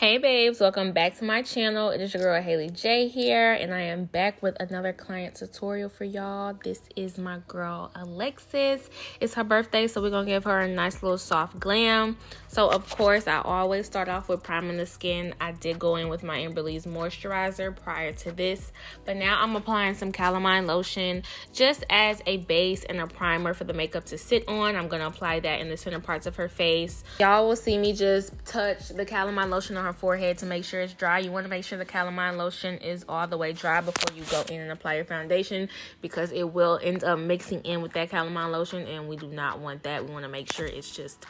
Hey babes, welcome back to my channel. It is your girl Halle J here, and I am back with another client tutorial for y'all. This is my girl Alexis. It's her birthday, so we're gonna give her a nice little soft glam. So of course, I always start off with priming the skin. I did go in with my Amberlee's moisturizer prior to this, but now I'm applying some calamine lotion just as a base and a primer for the makeup to sit on. I'm gonna apply that in the center parts of her face. Y'all will see me just touch the calamine lotion on her forehead to make sure it's dry. You want to make sure the calamine lotion is all the way dry before you go in and apply your foundation, because it will end up mixing in with that calamine lotion, and we do not want that. We want to make sure it's just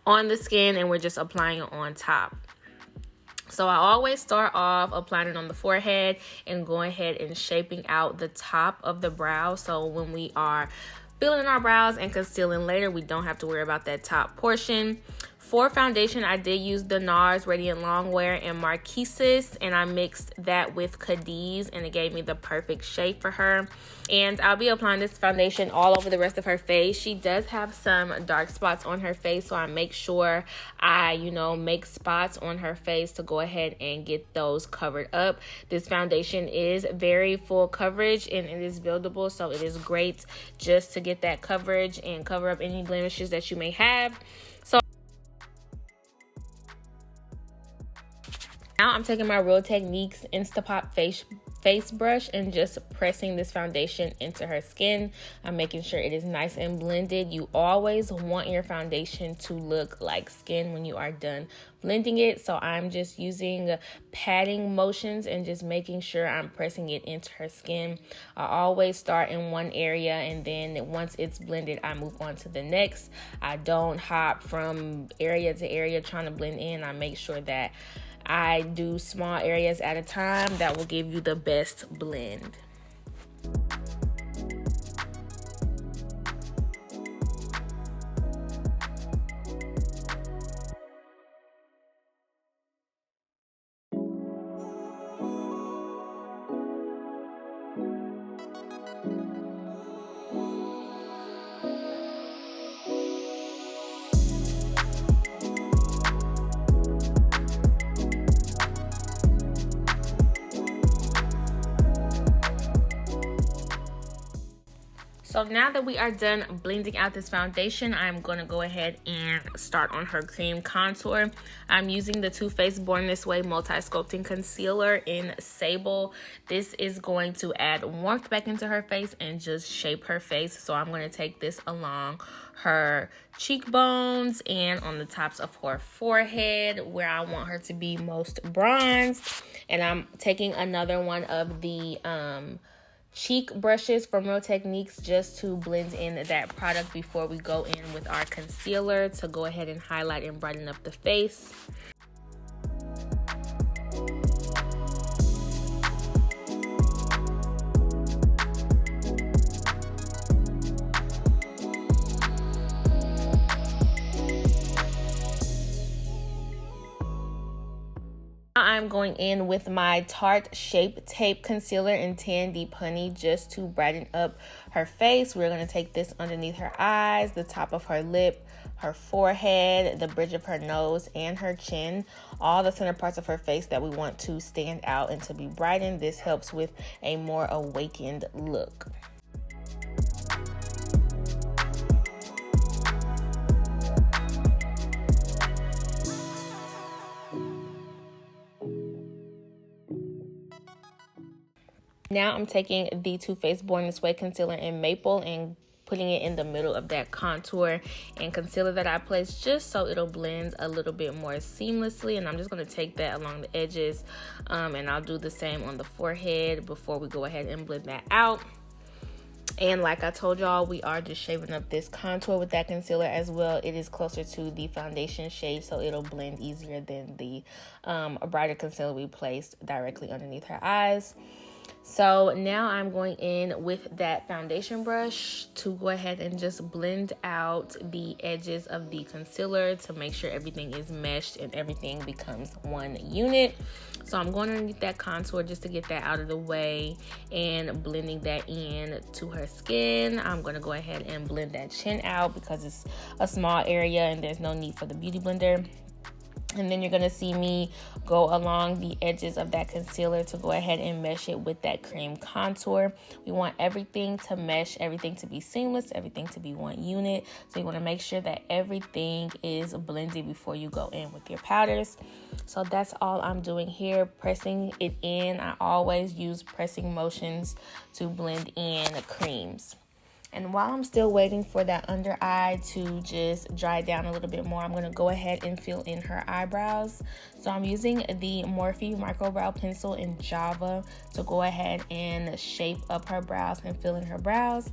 on the skin and we're just applying it on top. So I always start off applying it on the forehead and going ahead and shaping out the top of the brow, so when we are filling our brows and concealing later, we don't have to worry about that top portion. For foundation, I did use the Nars Radiant Longwear and Marquises, and I mixed that with Cadiz, and it gave me the perfect shade for her. And I'll be applying this foundation all over the rest of her face. She does have some dark spots on her face, so I make sure I, make spots on her face to go ahead and get those covered up. This foundation is very full coverage and it is buildable, so it is great just to get that coverage and cover up any blemishes that you may have. Now I'm taking my Real Techniques Instapop face brush and just pressing this foundation into her skin. I'm making sure it is nice and blended. You always want your foundation to look like skin when you are done blending it. So I'm just using patting motions and just making sure I'm pressing it into her skin. I always start in one area, and then once it's blended, I move on to the next. I don't hop from area to area trying to blend in. I make sure that I do small areas at a time. That will give you the best blend. So now that we are done blending out this foundation, I'm going to go ahead and start on her cream contour. I'm using the Too Faced Born This Way Multi-Sculpting Concealer in Sable. This is going to add warmth back into her face and just shape her face. So I'm going to take this along her cheekbones and on the tops of her forehead where I want her to be most bronzed. And I'm taking another one of the cheek brushes from Real Techniques just to blend in that product before we go in with our concealer to go ahead and highlight and brighten up the face. I'm going in with my Tarte Shape Tape Concealer in Tan Deep Honey just to brighten up her face. We're going to take this underneath her eyes, the top of her lip, her forehead, the bridge of her nose, and her chin. All the center parts of her face that we want to stand out and to be brightened. This helps with a more awakened look. Now I'm taking the Too Faced Born This Way Concealer in Maple and putting it in the middle of that contour and concealer that I placed just so it'll blend a little bit more seamlessly. And I'm just going to take that along the edges and I'll do the same on the forehead before we go ahead and blend that out. And like I told y'all, we are just shaping up this contour with that concealer as well. It is closer to the foundation shade, so it'll blend easier than the brighter concealer we placed directly underneath her eyes. So now I'm going in with that foundation brush to go ahead and just blend out the edges of the concealer to make sure everything is meshed and everything becomes one unit. So I'm going underneath that contour just to get that out of the way and blending that in to her skin. I'm going to go ahead and blend that chin out because it's a small area and there's no need for the beauty blender. And then you're going to see me go along the edges of that concealer to go ahead and mesh it with that cream contour. We want everything to mesh, everything to be seamless, everything to be one unit. So you want to make sure that everything is blended before you go in with your powders. So that's all I'm doing here, pressing it in. I always use pressing motions to blend in creams. And while I'm still waiting for that under eye to just dry down a little bit more, I'm going to go ahead and fill in her eyebrows. So I'm using the Morphe Micro Brow Pencil in Java to go ahead and shape up her brows and fill in her brows.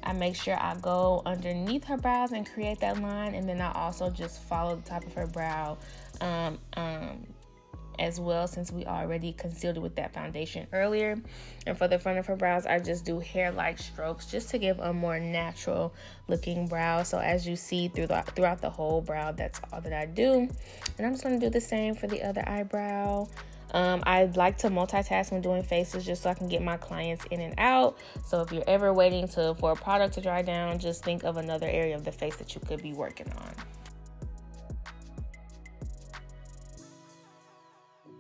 I make sure I go underneath her brows and create that line, and then I also just follow the top of her brow as well, since we already concealed it with that foundation earlier. And for the front of her brows, I just do hair-like strokes just to give a more natural looking brow. So as you see throughout the whole brow, that's all that I do. And I'm just going to do the same for the other eyebrow. I like to multitask when doing faces just so I can get my clients in and out. So if you're ever waiting for a product to dry down, just think of another area of the face that you could be working on.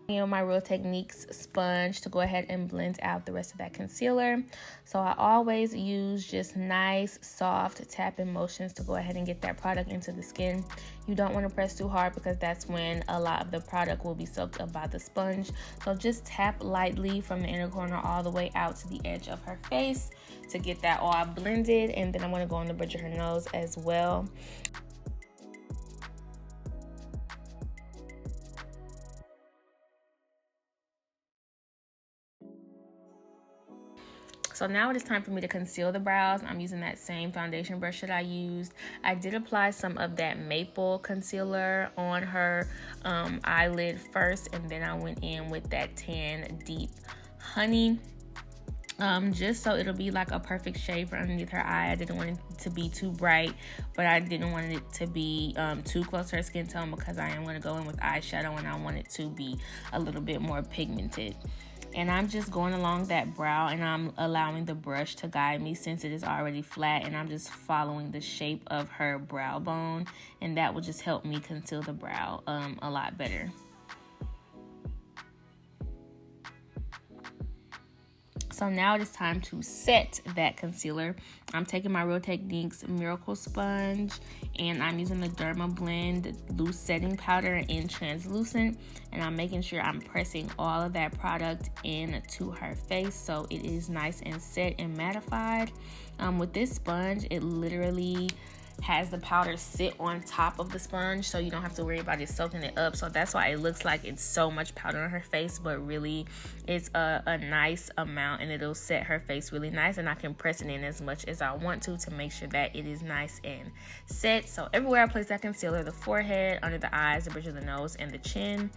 My Real Techniques sponge to go ahead and blend out the rest of that concealer. So I always use just nice soft tapping motions to go ahead and get that product into the skin. You don't want to press too hard because that's when a lot of the product will be soaked up by the sponge. So just tap lightly from the inner corner all the way out to the edge of her face to get that all blended. And then I'm going to go on the bridge of her nose as well. So now it is time for me to conceal the brows. I'm using that same foundation brush that I used. I did apply some of that maple concealer on her eyelid first, and then I went in with that tan deep honey. Just so it'll be like a perfect shade for underneath her eye. I didn't want it to be too bright, but I didn't want it to be too close to her skin tone because I am going to go in with eyeshadow and I want it to be a little bit more pigmented. And I'm just going along that brow and I'm allowing the brush to guide me since it is already flat, and I'm just following the shape of her brow bone, and that will just help me conceal the brow a lot better. So now it is time to set that concealer. I'm taking my Real Techniques Miracle Sponge and I'm using the Dermablend Loose Setting Powder in Translucent, and I'm making sure I'm pressing all of that product into her face so it is nice and set and mattified. With this sponge, it literally has the powder sit on top of the sponge, so you don't have to worry about it soaking it up. So that's why it looks like it's so much powder on her face, but really it's a nice amount, and it'll set her face really nice, and I can press it in as much as I want to make sure that it is nice and set. So everywhere I place that concealer, the forehead, under the eyes, the bridge of the nose, and the chin.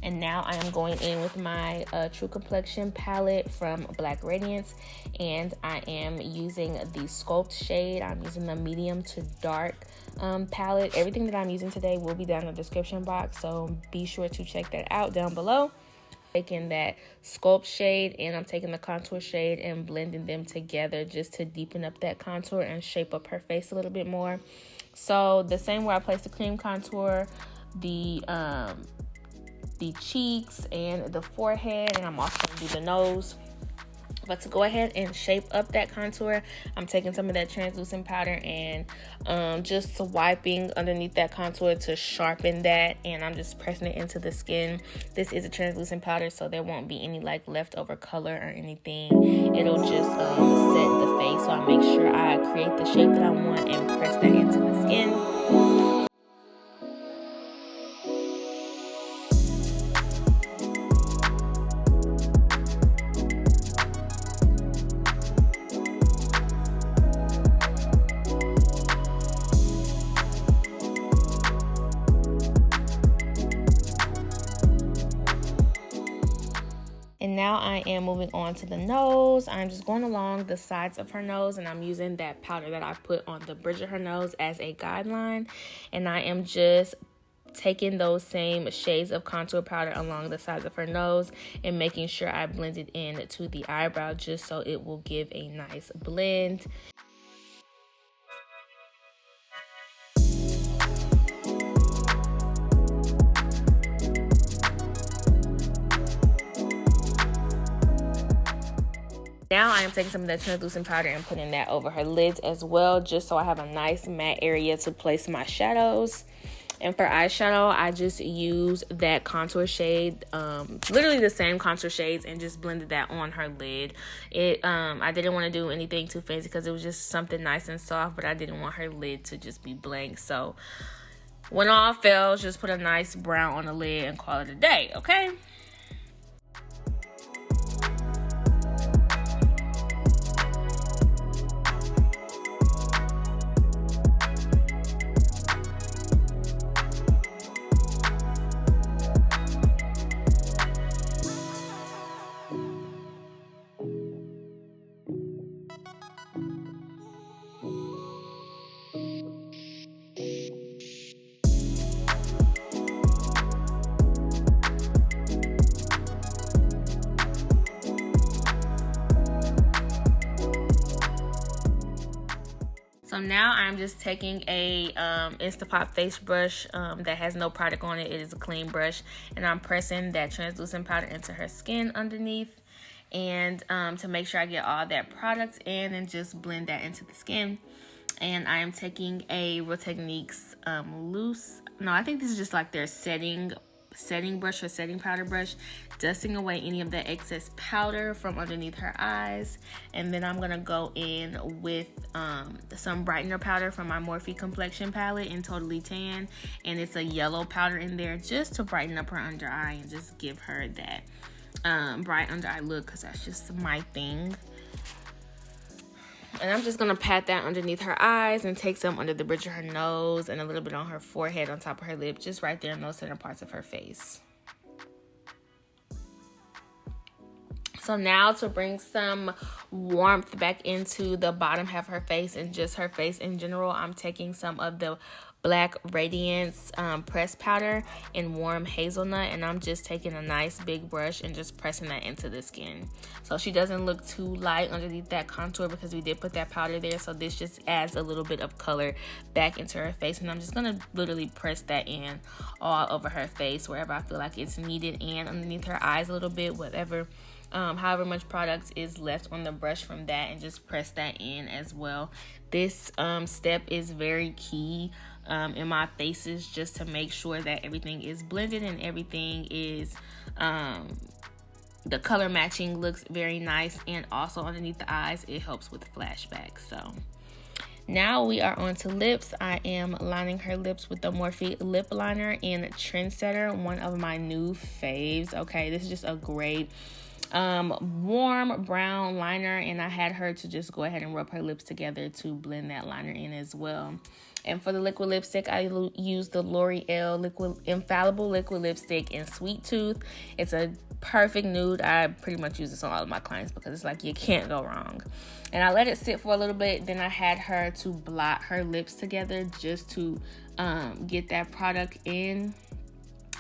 And now I am going in with my True Complexion palette from Black Radiance, and I am using the Sculpt shade. I'm using the medium to dark palette. Everything that I'm using today will be down in the description box, so be sure to check that out down below. Taking that Sculpt shade and I'm taking the contour shade and blending them together just to deepen up that contour and shape up her face a little bit more. So the same way I place the cream contour, the cheeks and the forehead, and I'm also going to do the nose. But to go ahead and shape up that contour, I'm taking some of that translucent powder and just wiping underneath that contour to sharpen that, and I'm just pressing it into the skin. This is a translucent powder, so there won't be any like leftover color or anything. It'll just set the face, so I make sure I create the shape that I want and press that into the skin. And now I am moving on to the nose. I'm just going along the sides of her nose, and I'm using that powder that I put on the bridge of her nose as a guideline. And I am just taking those same shades of contour powder along the sides of her nose and making sure I blend it in to the eyebrow just so it will give a nice blend. now I am taking some of that translucent powder and putting that over her lids as well, just so I have a nice matte area to place my shadows. And for eyeshadow, I just use that contour shade, literally the same contour shades, and just blended that on her lid. I didn't want to do anything too fancy because it was just something nice and soft, but I didn't want her lid to just be blank. So when all fails, just put a nice brown on the lid and call it a day, okay? So now I'm just taking a Instapot face brush that has no product on it. It is a clean brush, and I'm pressing that translucent powder into her skin underneath, and to make sure I get all that product in, and just blend that into the skin. And I am taking a Real Techniques loose, no, I think this is just like their setting brush or setting powder brush, dusting away any of the excess powder from underneath her eyes. And then I'm gonna go in with some brightener powder from my Morphe Complexion palette in Totally Tan, and it's a yellow powder in there just to brighten up her under eye and just give her that bright under eye look, because that's just my thing. And I'm just gonna pat that underneath her eyes and take some under the bridge of her nose and a little bit on her forehead, on top of her lip, just right there in those center parts of her face. So now to bring some warmth back into the bottom half of her face and just her face in general, I'm taking some of the Black Radiance pressed powder in Warm Hazelnut, and I'm just taking a nice big brush and just pressing that into the skin, so she doesn't look too light underneath that contour, because we did put that powder there. So this just adds a little bit of color back into her face, and I'm just gonna literally press that in all over her face wherever I feel like it's needed, and underneath her eyes a little bit, whatever. However much product is left on the brush from that, and just press that in as well. This step is very key in my faces, just to make sure that everything is blended and everything is the color matching looks very nice, and also underneath the eyes it helps with flashbacks. So now we are on to lips. I am lining her lips with the Morphe lip liner in Trendsetter, one of my new faves. Okay, this is just a great warm brown liner, and I had her to just go ahead and rub her lips together to blend that liner in as well. And for the liquid lipstick, I use the L'Oreal Infallible liquid lipstick in Sweet Tooth. It's a perfect nude. I pretty much use this on all of my clients because it's like you can't go wrong. And I let it sit for a little bit. Then I had her to blot her lips together just to get that product in.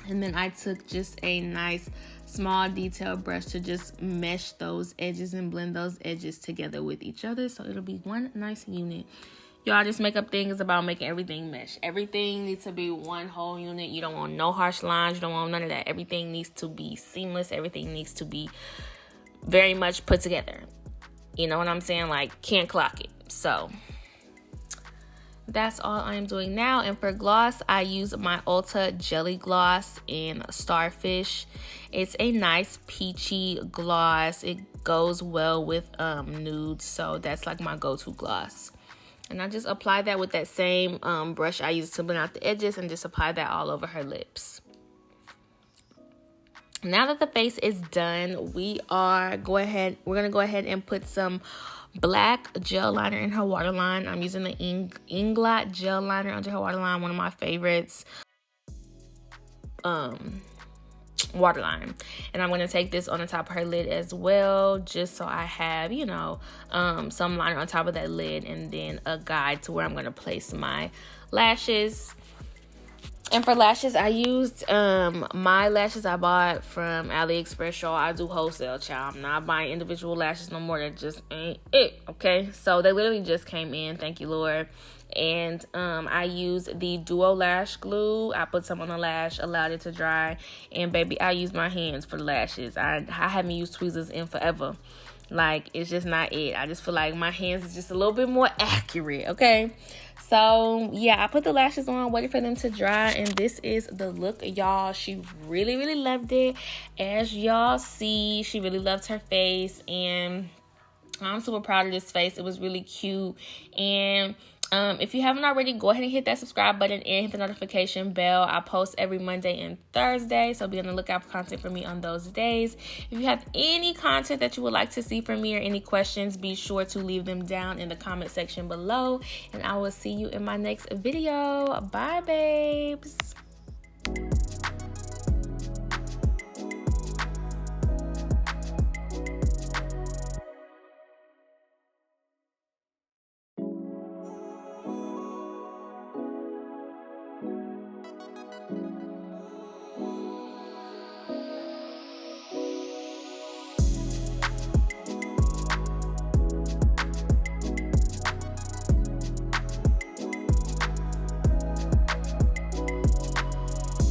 And then I took just a nice small detail brush to just mesh those edges and blend those edges together with each other, so it'll be one nice unit. Y'all, this makeup thing is about making everything mesh. Everything needs to be one whole unit. You don't want no harsh lines. You don't want none of that. Everything needs to be seamless. Everything needs to be very much put together. You know what I'm saying? Like, can't clock it. So that's all I'm doing now. And for gloss, I use my Ulta Jelly Gloss in Starfish. It's a nice peachy gloss. It goes well with nudes, so that's like my go-to gloss. And I just apply that with that same brush I use to blend out the edges, and just apply that all over her lips. Now that the face is done, we're gonna go ahead and put some black gel liner in her waterline. I'm using the Inglot gel liner under her waterline, one of my favorites waterline. And I'm going to take this on the top of her lid as well, just so I have, you know, some liner on top of that lid, and then a guide to where I'm going to place my lashes. And for lashes, I used my lashes I bought from AliExpress. Y'all, I do wholesale, child. I'm not buying individual lashes no more. That just ain't it, okay? So they literally just came in, thank you, Lord. And I used the Duo Lash Glue. I put some on the lash, allowed it to dry. And baby, I use my hands for lashes. I haven't used tweezers in forever. Like, it's just not it. I just feel like my hands is just a little bit more accurate, okay? So, yeah, I put the lashes on, waiting for them to dry, and this is the look, y'all. She really, really loved it. As y'all see, she really loved her face, and I'm super proud of this face. It was really cute. And if you haven't already, go ahead and hit that subscribe button and hit the notification bell. I post every Monday and Thursday, so be on the lookout for content from me on those days. If you have any content that you would like to see from me or any questions, be sure to leave them down in the comment section below, and I will see you in my next video. Bye, babes.